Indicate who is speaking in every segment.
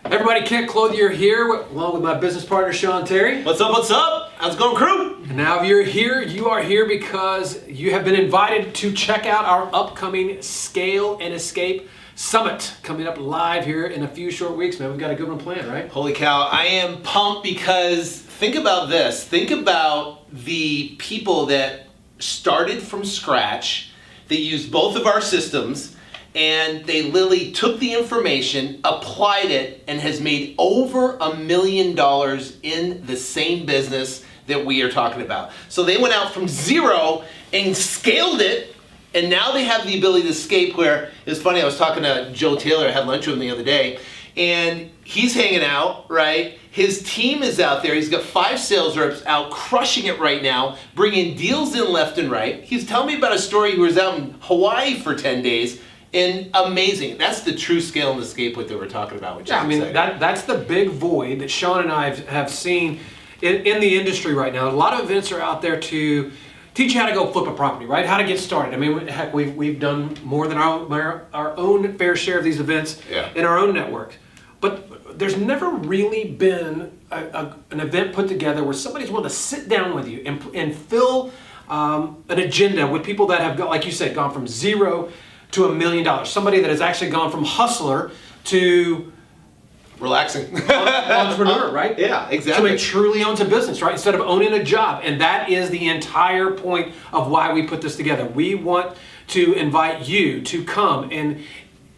Speaker 1: Everybody, Kent Clothier here, along with my business partner, Sean Terry.
Speaker 2: What's up, what's up? How's it going, crew?
Speaker 1: And now if you're here, you are here because you have been invited to check out our upcoming Scale and Escape Summit coming up live here in a few short weeks, man. We've got a good one planned, right?
Speaker 2: Holy cow, I am pumped because think about this. Think about the people that started from scratch. They used both of our systems and they literally took the information, applied it, and has made over $1 million in the same business that we are talking about. So they went out from zero and scaled it, and now they have the ability to escape. Where it's funny, I was talking to Joe Taylor, I had lunch with him the other day, and he's hanging out, right? His team is out there. He's got 5 sales reps out crushing it right now, bringing deals in left and right. He's telling me about a story. He was out in Hawaii for 10 days. And amazing. That's the true scale and escape what they were talking about. Which
Speaker 1: I mean, that's the big void that Sean and I have seen in the industry right now. A lot of events are out there to teach you how to go flip a property, right? How to get started. I mean, heck, we've done more than our own fair share of these events in our own network. But there's never really been an event put together where somebody's willing to sit down with you and fill an agenda with people that have, like you said, gone from zero to $1 million. Somebody that has actually gone from hustler to
Speaker 2: relaxing
Speaker 1: entrepreneur, right?
Speaker 2: Yeah, exactly.
Speaker 1: Somebody truly owns a business, right? Instead of owning a job. And that is the entire point of why we put this together. We want to invite you to come and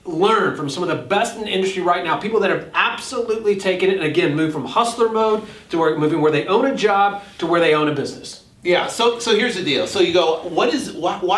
Speaker 1: learn from some of the best in the industry right now, people that have absolutely taken it and again moved from hustler mode to moving where they own a job to where they own a business.
Speaker 2: Yeah, so here's the deal. So you go, why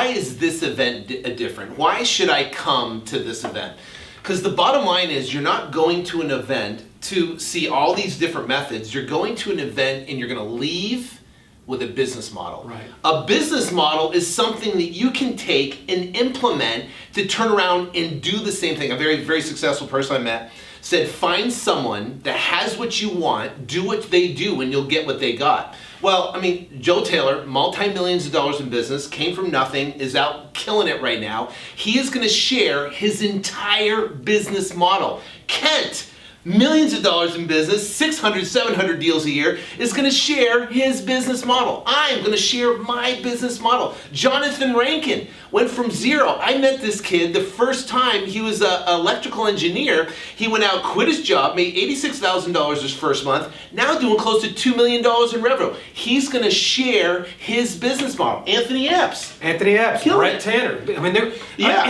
Speaker 2: is this event different? Why should I come to this event? Because the bottom line is you're not going to an event to see all these different methods. You're going to an event and you're going to leave with a business model.
Speaker 1: Right.
Speaker 2: A business model is something that you can take and implement to turn around and do the same thing. A very, very successful person I met said, find someone that has what you want, do what they do, and you'll get what they got. Well, I mean, Joe Taylor, multi-millions of dollars in business, came from nothing, is out killing it right now. He is going to share his entire business model. Kent, millions of dollars in business, 600, 700 deals a year, is going to share his business model. I'm going to share my business model. Jonathan Rankin went from zero. I met this kid the first time. He was an electrical engineer. He went out, quit his job, made $86,000 his first month, now doing close to $2 million in revenue. He's going to share his business model. Anthony Epps,
Speaker 1: Brett Tanner. I mean,
Speaker 2: yeah.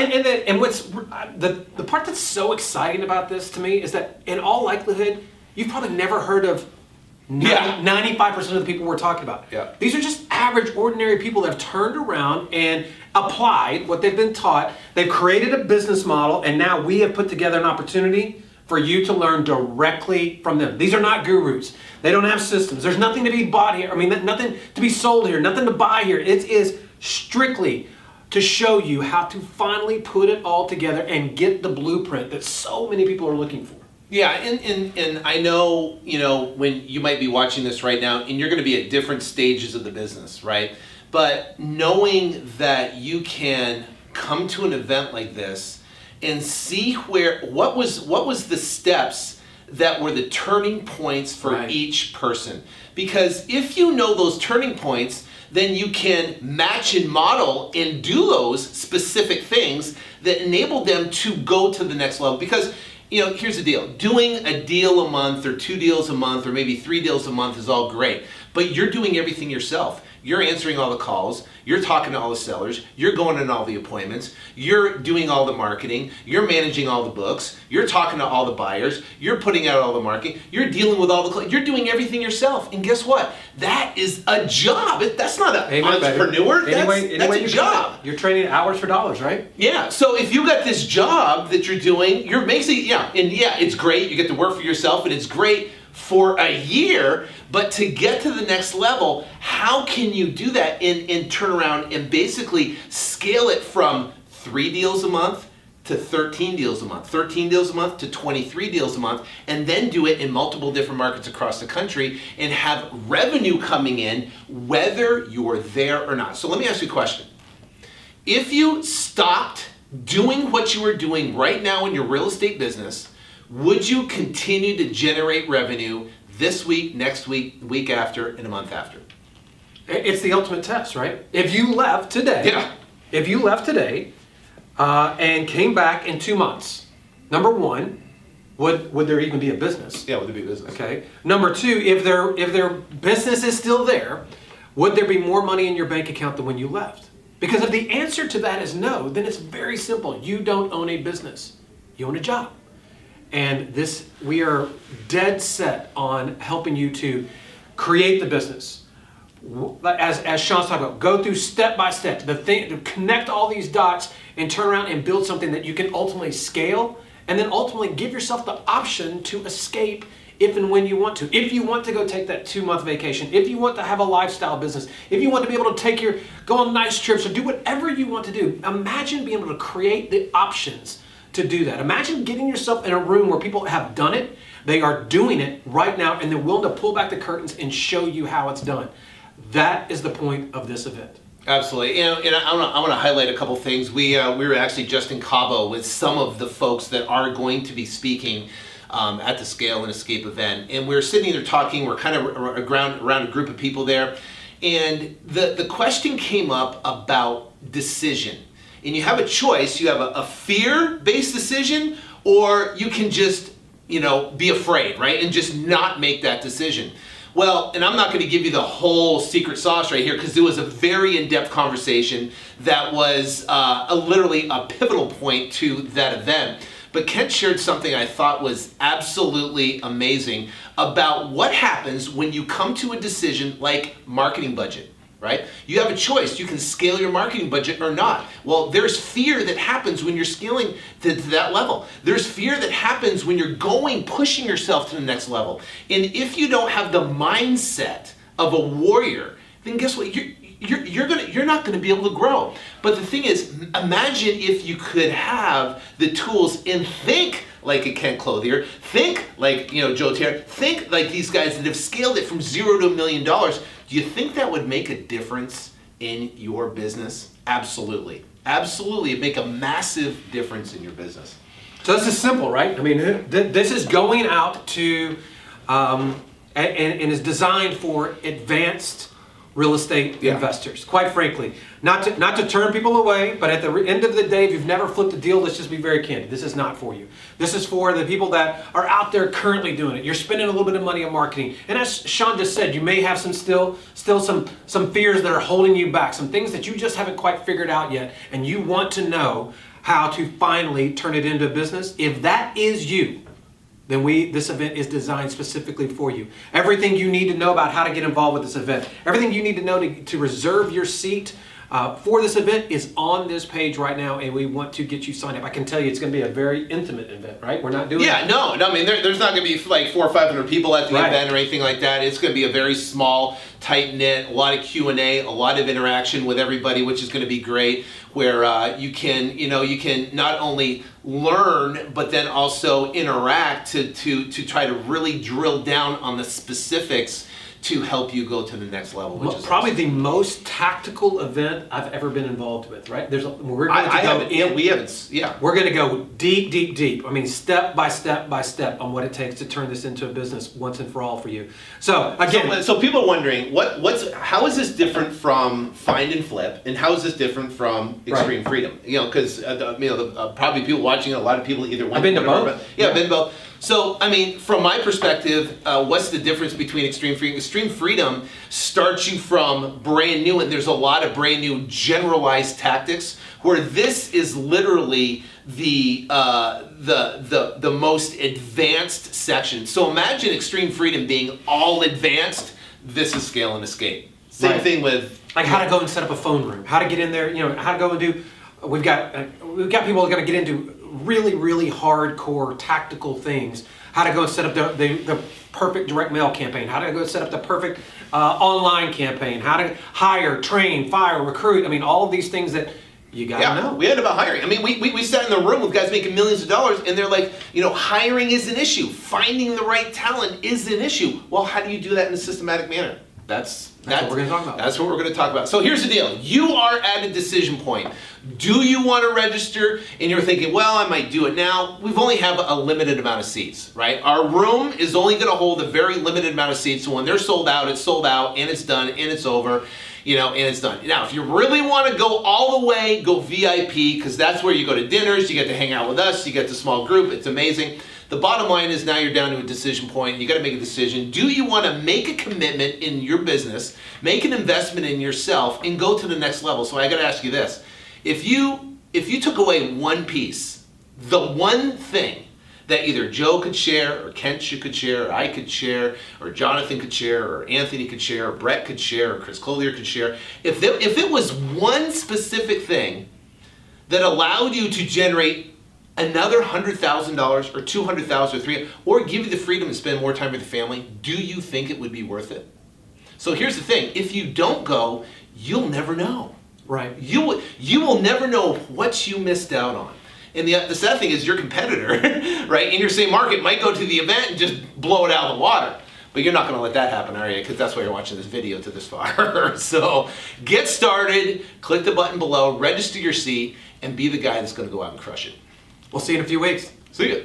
Speaker 1: And what's the part that's so exciting about this to me is that in all likelihood, you've probably never heard of 95% of the people we're talking about.
Speaker 2: Yeah.
Speaker 1: These are just average, ordinary people that have turned around and applied what they've been taught. They've created a business model, and now we have put together an opportunity for you to learn directly from them. These are not gurus. They don't have systems. There's nothing to be bought here. I mean, nothing to be sold here, nothing to buy here. It is strictly to show you how to finally put it all together and get the blueprint that so many people are looking for.
Speaker 2: Yeah, and I know, when you might be watching this right now, and you're going to be at different stages of the business, right? But knowing that you can come to an event like this and see what was the steps that were the turning points for each person. Because if you know those turning points, then you can match and model and do those specific things that enable them to go to the next level. Because here's the deal. Doing a deal a month or 2 deals a month or maybe 3 deals a month is all great, but you're doing everything yourself. You're answering all the calls, you're talking to all the sellers, you're going on all the appointments, you're doing all the marketing, you're managing all the books, you're talking to all the buyers, you're putting out all the marketing, you're dealing with all the clients, you're doing everything yourself. And guess what? That is a job. That's not an entrepreneur, that's a job.
Speaker 1: You're trading hours for dollars, right?
Speaker 2: Yeah, so if you got this job that you're doing, you're basically, it's great, you get to work for yourself and it's great for a year, but to get to the next level, how can you do that and turn around and basically scale it from 3 deals a month to 13 deals a month, 13 deals a month to 23 deals a month, and then do it in multiple different markets across the country and have revenue coming in whether you're there or not. So let me ask you a question. If you stopped doing what you were doing right now in your real estate business, Would you continue to generate revenue this week, next week, the week after, and a month after?
Speaker 1: It's the ultimate test, right? If you left today,
Speaker 2: Yeah.
Speaker 1: And came back in 2 months, number one, would there even be a business?
Speaker 2: Yeah, would there be business?
Speaker 1: Okay. Number two, if their business is still there, would there be more money in your bank account than when you left? Because if the answer to that is no, then it's very simple. You don't own a business. You own a job. And we are dead set on helping you to create the business. As Sean's talking about, go through step by step, to connect all these dots and turn around and build something that you can ultimately scale, and then ultimately give yourself the option to escape if and when you want to. If you want to go take that 2-month vacation, if you want to have a lifestyle business, if you want to be able to go on nice trips or do whatever you want to do, imagine being able to create the options to do that. Imagine getting yourself in a room where people have done it, they are doing it right now, and they're willing to pull back the curtains and show you how it's done. That is the point of this event.
Speaker 2: Absolutely, and I want to highlight a couple things. We were actually just in Cabo with some of the folks that are going to be speaking at the Scale and Escape event, and we were sitting there talking. We're kind of around a group of people there, and the question came up about decision. And you have a choice. You have a fear-based decision, or you can just be afraid, right, and just not make that decision. Well, and I'm not going to give you the whole secret sauce right here, because there was a very in-depth conversation that was literally a pivotal point to that event. But Kent shared something I thought was absolutely amazing about what happens when you come to a decision like marketing budget, right? You have a choice. You can scale your marketing budget or not. Well, there's fear that happens when you're scaling to that level. There's fear that happens when you're pushing yourself to the next level. And if you don't have the mindset of a warrior, then guess what? You're not going to be able to grow. But the thing is, imagine if you could have the tools and think like a Kent Clothier, think like Joe Terra, think like these guys that have scaled it from $0 to $1 million. Do you think that would make a difference in your business? Absolutely. Absolutely. It'd make a massive difference in your business.
Speaker 1: So this is simple, right? I mean, this is going out to, and is designed for advanced real estate investors. Quite frankly, not to turn people away, but at the end of the day, if you've never flipped a deal, let's just be very candid. This is not for you. This is for the people that are out there currently doing it. You're spending a little bit of money on marketing, and as Sean just said, you may have still some fears that are holding you back, some things that you just haven't quite figured out yet, and you want to know how to finally turn it into a business. If that is you, then this event is designed specifically for you. Everything you need to know about how to get involved with this event, everything you need to know to reserve your seat for this event is on this page right now, and we want to get you signed up. I can tell you it's going to be a very intimate event, right? We're not doing
Speaker 2: No. I mean, there's not going to be like 400 or 500 people at the event or anything like that. It's going to be a very small, tight-knit, a lot of Q&A, a lot of interaction with everybody, which is going to be great, where you can not only learn, but then also interact to try to really drill down on the specifics to help you go to the next level, which is
Speaker 1: probably
Speaker 2: awesome.
Speaker 1: the most tactical event I've ever been involved with, right? We're going to go deep. I mean, step by step on what it takes to turn this into a business once and for all for you. So again,
Speaker 2: so people are wondering how is this different from Find and Flip, and how is this different from Extreme Freedom? Because probably people watching it, a lot of people either went.
Speaker 1: I've been to both.
Speaker 2: I've been to both. So, I mean, from my perspective, what's the difference between Extreme Freedom? Extreme Freedom starts you from brand new, and there's a lot of brand new generalized tactics, where this is literally the most advanced section. So imagine Extreme Freedom being all advanced. This is Scale and Escape. Same thing with
Speaker 1: like how to go and set up a phone room, how to get in there, how to go and do. We've got people who are going to get into really hardcore tactical things. How to go and set up the perfect direct mail campaign. How to go set up the perfect online campaign. How to hire, train, fire, recruit. I mean, all of these things that you gotta know.
Speaker 2: We had about hiring. I mean, we sat in the room with guys making millions of dollars, and they're like, hiring is an issue. Finding the right talent is an issue. Well, how do you do that in a systematic manner? That's
Speaker 1: what we're going to talk about.
Speaker 2: That's what we're going to talk about. So here's the deal. You are at a decision point. Do you want to register? And you're thinking, well, I might do it now. We've only have a limited amount of seats, right? Our room is only going to hold a very limited amount of seats. So when they're sold out, it's sold out, and it's done, and it's over, and it's done. Now, if you really want to go all the way, go VIP, because that's where you go to dinners, you get to hang out with us, you get the small group, it's amazing. The bottom line is now you're down to a decision point. You got to make a decision. Do you want to make a commitment in your business, make an investment in yourself, and go to the next level? So I got to ask you this: if you took away one piece, the one thing that either Joe could share, or Kent could share, or I could share, or Jonathan could share, or Anthony could share, or Brett could share, or Chris Collier could share, if it was one specific thing that allowed you to generate another $100,000 or $200,000 or $300,000, or give you the freedom to spend more time with your family, do you think it would be worth it? So here's the thing: if you don't go, you'll never know.
Speaker 1: Right.
Speaker 2: You will never know what you missed out on. And the sad thing is, your competitor, right, in your same market might go to the event and just blow it out of the water. But you're not going to let that happen, are you? Because that's why you're watching this video to this far. So get started, click the button below, register your seat, and be the guy that's going to go out and crush it.
Speaker 1: We'll see you in a few weeks.
Speaker 2: See ya.